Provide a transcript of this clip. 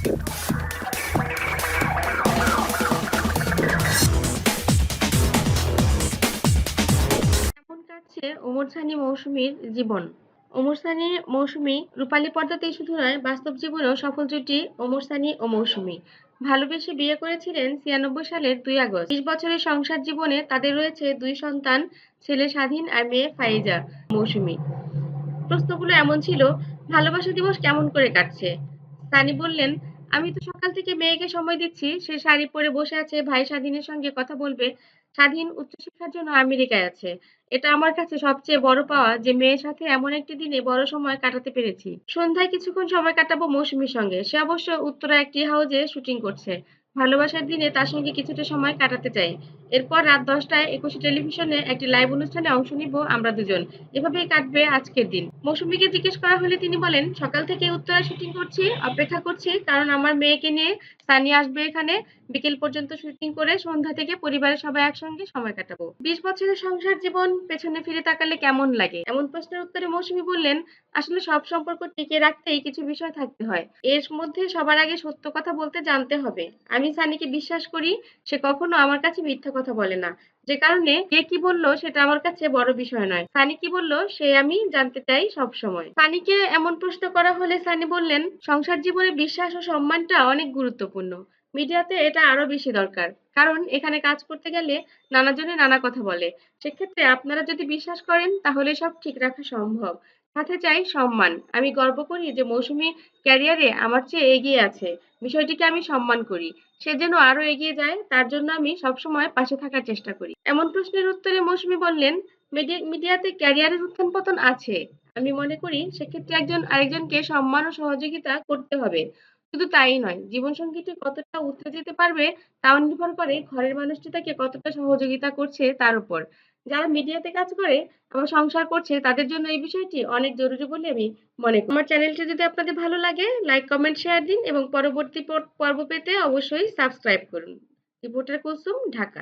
কেমন কাটছে ওমর সানি মৌসুমীর জীবন? ওমর সানি মৌসুমী রূপালী পর্দাতেই শুধু নয়, বাস্তব জীবনেও সফল জুটি ওমর সানি ও মৌসুমী। ভালোবেসে বিয়ে করেছিলেন ৯৬ সালের ২ আগস্ট। ২০ বছরের সংসার জীবনে তাদের রয়েছে ২ সন্তান, ছেলে স্বাধীন আর মেয়ে ফাইজা। মৌসুমী প্রশ্নগুলো এমন ছিল, ভালোবাসা দিবস কেমন করে কাটছে? সানি বললেন, আমি তো সকাল থেকে মেয়েকে সময় দিচ্ছি। সে শাড়ি পরে বসে আছে, ভাই স্বাধীনের সঙ্গে কথা বলবে। স্বাধীন উচ্চশিক্ষার জন্য আমেরিকায় আছে। এটা আমার কাছে সবচেয়ে বড় পাওয়া যে মেয়ের সাথে এমন একটি দিনে বড় সময় কাটাতে পেরেছি। সন্ধ্যায় কিছুক্ষণ সময় কাটাবো মৌসুমীর সঙ্গে। সে অবশ্য উত্তরায় একটি হাউজে শুটিং করছে। ভালোবাসার দিনে তার সঙ্গে কিছুটা সময় কাটাতে চাই। এরপর রাত ১০টায় একুশে টেলিভিশনে একটি লাইভ অনুষ্ঠানে অংশ নিব আমরা দুজন। এভাবেই কাটবে আজকের দিন। মৌসুমীকে জিজ্ঞেস করা হলে তিনি বলেন, সকাল থেকে উত্তরায় শুটিং করছি, অপেক্ষা করছি, কারণ আমার মেয়েকে নিয়ে সানি আসবে এখানে। বিকেল পর্যন্ত শুটিং করে সন্ধ্যা থেকে পরিবারের সবাই একসঙ্গে সময় কাটাবো। ২০ বছরের সংসার জীবন পেছনে ফিরে তাকালে কেমন লাগে? এমন প্রশ্নের উত্তরে মৌসুমী বললেন, আসলে সব সম্পর্ক টিকিয়ে রাখতেই কিছু বিষয় থাকতে হয়। এর মধ্যে সবার আগে সত্য কথা বলতে জানতে হবে। আমি সানিকে বিশ্বাস করি, সে কখনো আমার কাছে মিথ্যা কথা বলে না। যে কারণে কে কি বলল সেটা আমার কাছে বড় বিষয় নয়। সানি কি বলল সে আমি জানতে চাই সবসময়। সানিকে এমন প্রশ্ন করা হলে সানি বললেন, সংসার জীবনে বিশ্বাস ও সম্মানটা অনেক গুরুত্বপূর্ণ। মিডিয়াতে এটা আরো বেশি দরকার। কারণ এখানে কাজ করতে গেলে নানাজনে নানা কথা বলে। সেক্ষেত্রে আপনারা যদি বিশ্বাস করেন তাহলে সব ঠিক রাখা সম্ভব। সাথে চাই সম্মান। আমি গর্ব করি যে মৌসুমী ক্যারিয়ারে আমার চেয়ে এগিয়ে আছে। বিষয়টিকে আমি সম্মান করি। সে যেন আরো এগিয়ে যায় তার জন্য আমি সবসময় পাশে থাকার চেষ্টা করি। এমন প্রশ্নের উত্তরে মৌসুমী বললেন, মিডিয়াতে ক্যারিয়ারের উত্থান পতন আছে। আমি মনে করি সেক্ষেত্রে একজন আরেকজনকে সম্মান ও সহযোগিতা করতে হবে। শুধু তাই নয়, জীবনসঙ্গীটি কতটা উতরে যেতে পারবে তাও নির্ভর করে ঘরের মানুষটি তাকে কতটা সহযোগিতা করছে তার উপর। যারা মিডিয়াতে কাজ করে আবার সংসার করছে তাদের জন্য এই বিষয়টি অনেক জরুরি বলে আমি মনে করি। আমার চ্যানেলটি যদি আপনাদের ভালো লাগে লাইক, কমেন্ট, শেয়ার দিন এবং পরবর্তী পর্ব পেতে অবশ্যই সাবস্ক্রাইব করুন। রিপোর্টার কুলসুম, ঢাকা।